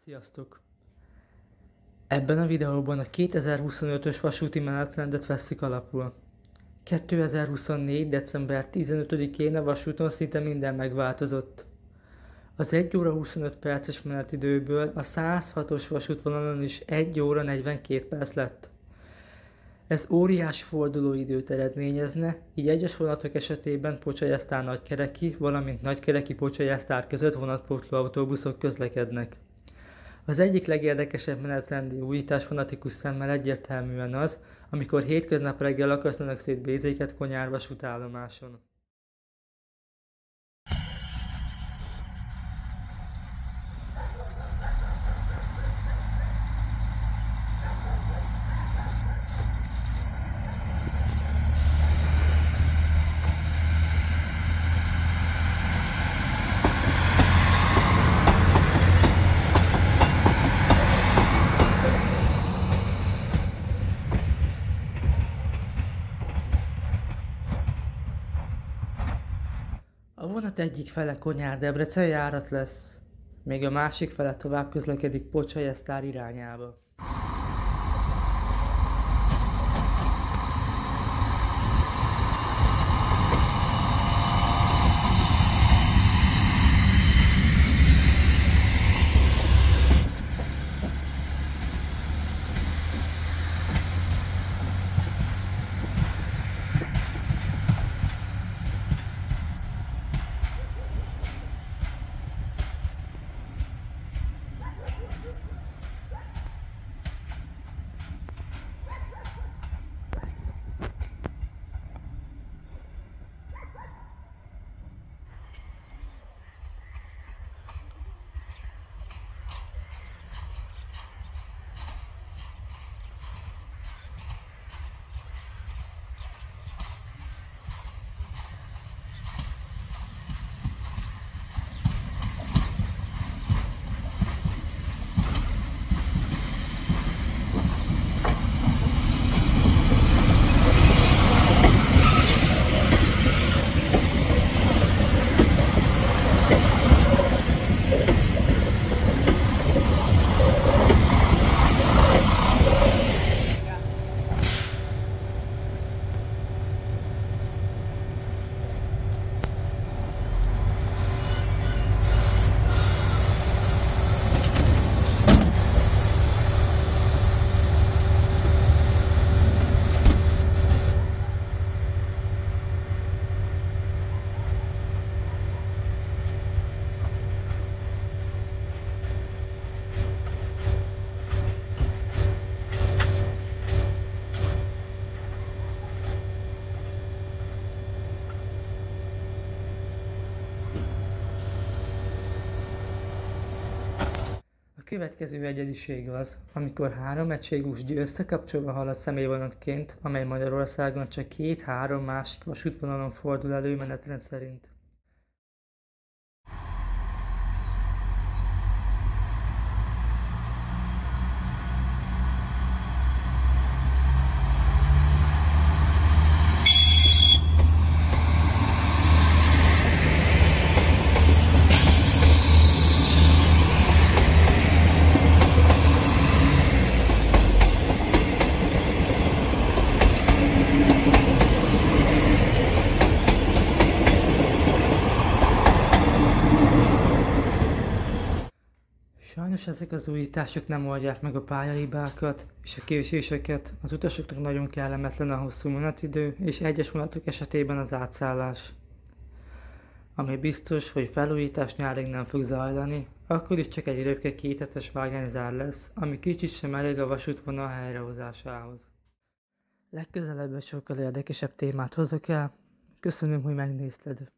Sziasztok! Ebben a videóban a 2025-ös vasúti menetrendet vesszük alapul. 2024. december 15-én a vasúton szinte minden megváltozott. Az 1 óra 25 perces menetidőből a 106-os vasútvonalon is 1 óra 42 perc lett. Ez óriási fordulóidőt eredményezne, így egyes vonatok esetében Pocsajásztár-Nagykereki, valamint Nagykereki-Pocsajásztár között vonatpótló autóbuszok közlekednek. Az egyik legérdekesebb menetrendi újítás fanatikus szemmel egyértelműen az, amikor hétköznap reggel akasztanak szét bézéket Konyár vasútállomáson. A vonat egyik fele Konyár-Debrecen járat lesz, még a másik fele tovább közlekedik Pocsajásztár irányába. A következő egyediség az, amikor 3 egységúsdi összekapcsolva halad személyvonatként, amely Magyarországon csak 2-3 másik vasútvonalon fordul elő menetrend szerint. Sajnos ezek az újítások nem oldják meg a pályahibákat és a késéseket, az utasoknak nagyon kellemetlen a hosszú menetidő és egyes vonatok esetében az átszállás. Ami biztos, hogy felújítás nyárig nem fog zajlani, akkor is csak egy röpke 2 hetes vágányzár lesz, ami kicsit sem elég a vasútvonal helyrehozásához. Legközelebb egy sokkal érdekesebb témát hozok el. Köszönöm, hogy megnézted!